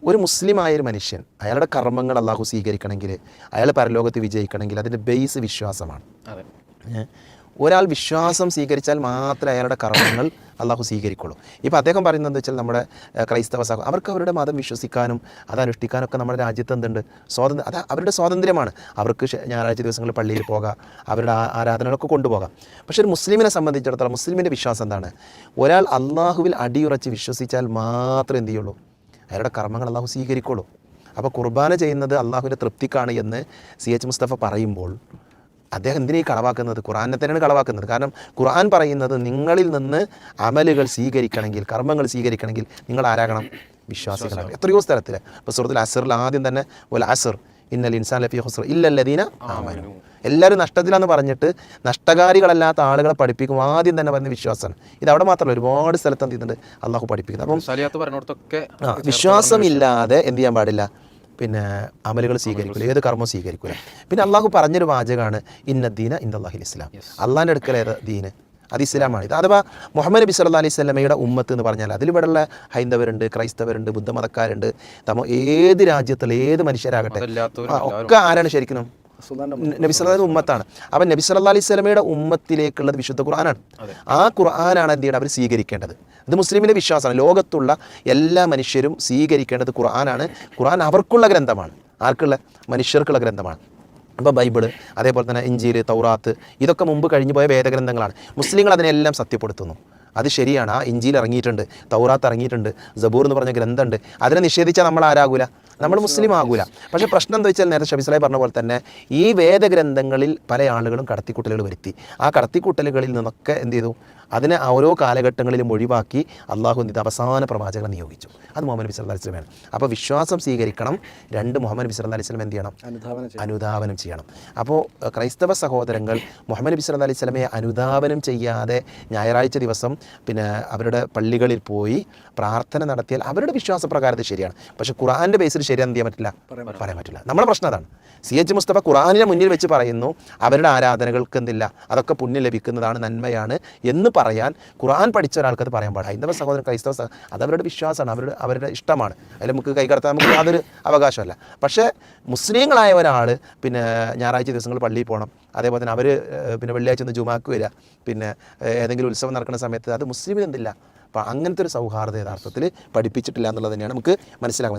ഒരു മുസ്ലിമായൊരു മനുഷ്യൻ അയാളുടെ കർമ്മങ്ങൾ അള്ളാഹു സ്വീകരിക്കണമെങ്കിൽ, അയാൾ പരലോകത്ത് വിജയിക്കണമെങ്കിൽ അതിൻ്റെ ബേസ് വിശ്വാസമാണ്. ഒരാൾ വിശ്വാസം സ്വീകരിച്ചാൽ മാത്രമേ അയാളുടെ കർമ്മങ്ങൾ അള്ളാഹു സ്വീകരിക്കുള്ളൂ. ഇപ്പോൾ അദ്ദേഹം പറയുന്നത് വെച്ചാൽ നമ്മുടെ ക്രൈസ്തവ അവർക്ക് അവരുടെ മതം വിശ്വസിക്കാനും അത് അനുഷ്ഠിക്കാനൊക്കെ നമ്മുടെ രാജ്യത്ത് എന്തുണ്ട്, അത് അവരുടെ സ്വാതന്ത്ര്യമാണ്. അവർക്ക് ഞായറാഴ്ച ദിവസങ്ങളിൽ പള്ളിയിൽ പോകാം, അവരുടെ ആരാധനകളൊക്കെ കൊണ്ടുപോകാം. പക്ഷേ ഒരു മുസ്ലിമിനെ സംബന്ധിച്ചിടത്തോളം മുസ്ലിമിൻ്റെ വിശ്വാസം എന്താണ്? ഒരാൾ അള്ളാഹുവിൽ അടിയുറച്ച് വിശ്വസിച്ചാൽ മാത്രമേ എന്ത് ചെയ്യുള്ളൂ, അയാളുടെ കർമ്മങ്ങൾ അള്ളാഹു സ്വീകരിക്കുള്ളൂ. അപ്പോൾ കുർബാന ചെയ്യുന്നത് അള്ളാഹുവിൻ്റെ തൃപ്തിക്കാണ് എന്ന് CH മുസ്തഫ പറയുമ്പോൾ അദ്ദേഹം എന്തിനീ കളവാക്കുന്നത്? ഖുർആനെ തന്നെയാണ് കളവാക്കുന്നത്. കാരണം ഖുർആൻ പറയുന്നത് നിങ്ങളിൽ നിന്ന് അമലുകൾ സ്വീകരിക്കണമെങ്കിൽ, കർമ്മങ്ങൾ സ്വീകരിക്കണമെങ്കിൽ നിങ്ങൾ ആരാകണം? വിശ്വാസികളാണ്. എത്രയോ സ്ഥലത്തിൽ ഇപ്പോൾ സൂറത്തുൽ അസ്റിൽ ആദ്യം തന്നെ വൽ അസ്ർ ഇന്നൽ ഇൻസാന ലഫീ ഖുസ്ർ ഇല്ലല്ലദീന ആമനു, എല്ലാവരും നഷ്ടത്തിലാന്ന് പറഞ്ഞിട്ട് നഷ്ടകാരികളല്ലാത്ത ആളുകളെ പഠിപ്പിക്കും. ആദ്യം തന്നെ പറയുന്ന വിശ്വാസമാണ്. ഇത് അവിടെ മാത്രമല്ല, ഒരുപാട് സ്ഥലത്ത് എന്ത് ചെയ്യുന്നുണ്ട്, അള്ളാഹു പഠിപ്പിക്കുന്നത്. അപ്പം വിശ്വാസമില്ലാതെ എന്ത് ചെയ്യാൻ പാടില്ല, പിന്നെ അമലുകൾ സ്വീകരിക്കില്ല, ഏത് കർമ്മം സ്വീകരിക്കില്ല. പിന്നെ അള്ളാഹു പറഞ്ഞൊരു വാചകമാണ് ഇന്നദ്ദീന ഇൻദല്ലാഹിൽ ഇസ്ലാം, അള്ളാഹിൻ്റെ അടുക്കൽ ഏത് ദീന്, അത് ഇസ്ലാമാണ്. ഇത് അഥവാ മുഹമ്മദ് നബി സല്ലല്ലാഹു അലൈഹി വസല്ലമയുടെ ഉമ്മത്ത് എന്ന് പറഞ്ഞാൽ അതിലിവിടെയുള്ള ഹൈന്ദവരുണ്ട്, ക്രൈസ്തവരുണ്ട്, ബുദ്ധമതക്കാരുണ്ട്, ഏത് രാജ്യത്തുള്ള ഏത് മനുഷ്യരാകട്ടെ ഒക്കെ ആരാണ് ശരിക്കും? നബി സല്ലല്ലാഹു ഉമ്മത്താണ്. അപ്പം നബി സല്ലല്ലാഹു അലൈഹി വസല്ലമയുടെ ഉമ്മത്തിലേക്കുള്ളത് വിശുദ്ധ ഖുർആനാണ്. ആ ഖുർആനാണ് എന്ത് ചെയ്യേണ്ടത്, അവർ സ്വീകരിക്കേണ്ടത്. ഇത് മുസ്ലിമിൻ്റെ വിശ്വാസമാണ്. ലോകത്തുള്ള എല്ലാ മനുഷ്യരും സ്വീകരിക്കേണ്ടത് ഖുർആനാണ്. ഖുർആൻ അവർക്കുള്ള ഗ്രന്ഥമാണ്. ആർക്കുള്ള? മനുഷ്യർക്കുള്ള ഗ്രന്ഥമാണ്. ഇപ്പോൾ ബൈബിള്, അതേപോലെ തന്നെ ഇഞ്ചീൽ, തൗറാത്ത്, ഇതൊക്കെ മുമ്പ് കഴിഞ്ഞു പോയ വേദഗ്രന്ഥങ്ങളാണ്. മുസ്ലിങ്ങൾ അതിനെല്ലാം സത്യപ്പെടുത്തുന്നു. അത് ശരിയാണ്. ആ ഇഞ്ചീൽ ഇറങ്ങിയിട്ടുണ്ട്, തൗറാത്ത് ഇറങ്ങിയിട്ടുണ്ട്, സബൂർ എന്ന് പറഞ്ഞ ഗ്രന്ഥമുണ്ട്. അതിനെ നിഷേധിച്ചാൽ നമ്മൾ ആരാകൂല, നമ്മൾ മുസ്ലിം ആകൂല. പക്ഷേ പ്രശ്നം എന്താ വെച്ചാൽ നേരത്തെ ഷബീസ്ലായി പറഞ്ഞ പോലെ തന്നെ ഈ വേദഗ്രന്ഥങ്ങളിൽ പല ആളുകളും കടത്തിക്കൂട്ടലുകൾ വരുത്തി. ആ കടത്തിക്കൂട്ടലുകളിൽ നിന്നൊക്കെ എന്ത് ചെയ്തു, അതിനെ ഓരോ കാലഘട്ടങ്ങളിലും ഒഴിവാക്കി അള്ളാഹു എന്ത് അവസാന പ്രവാചകനെ നിയോഗിച്ചു. അത് മുഹമ്മദ് നബി സല്ലല്ലാഹു അലൈഹി വസല്ലമയാണ്. അപ്പോൾ വിശ്വാസം സ്വീകരിക്കണം. രണ്ട്, മുഹമ്മദ് നബി സല്ലല്ലാഹു അലൈഹി വസല്ലം എന്ത് ചെയ്യണം, അനുധാവനം ചെയ്യണം. അപ്പോൾ ക്രൈസ്തവ സഹോദരങ്ങൾ മുഹമ്മദ് നബി സല്ലല്ലാഹു അലൈഹി വസല്ലമയെ അനുധാവനം ചെയ്യാതെ ഞായറാഴ്ച ദിവസം പിന്നെ അവരുടെ പള്ളികളിൽ പോയി പ്രാർത്ഥന നടത്തിയാൽ അവരുടെ വിശ്വാസപ്രകാരത്തിൽ ശരിയാണ്. പക്ഷേ ഖുർആൻ്റെ ബേസിൽ ശരിയാണെന്ന് ചെയ്യാൻ പറ്റില്ല, പറയാൻ പറ്റില്ല. നമ്മുടെ പ്രശ്നം അതാണ്. CH മുസ്തഫ ഖുർആനിനെ മുന്നിൽ വെച്ച് പറയുന്നു അവരുടെ ആരാധനകൾക്ക് എന്തില്ല, അതൊക്കെ പുണ്യം ലഭിക്കുന്നതാണ്, നന്മയാണ് എന്ന് പറയാൻ ഖുർആൻ പഠിച്ച ഒരാൾക്ക് അത് പറയാൻ പാടില്ല. ഹൈന്ദവ സഹോദരൻ, ക്രൈസ്തവ അത് അവരുടെ വിശ്വാസമാണ്, അവരുടെ ഇഷ്ടമാണ്. അതിൽ നമുക്ക് കൈകടത്താൻ നമുക്ക് യാതൊരു അവകാശമല്ല. പക്ഷേ മുസ്ലിങ്ങളായ ഒരാൾ പിന്നെ ഞായറാഴ്ച ദിവസങ്ങൾ പള്ളിയിൽ പോകണം, അതേപോലെ തന്നെ അവർ പിന്നെ വെള്ളിയാഴ്ച ഒന്ന് ജുമാക്ക് വരിക, പിന്നെ ഏതെങ്കിലും ഉത്സവം നടക്കുന്ന സമയത്ത് അത് മുസ്ലിമിന് എന്തില്ല. അപ്പോൾ അങ്ങനത്തെ ഒരു സൗഹാർദ്ദ യഥാർത്ഥത്തിൽ പഠിപ്പിച്ചിട്ടില്ല എന്നുള്ളത് തന്നെയാണ് നമുക്ക് മനസ്സിലാക്കുന്നത്.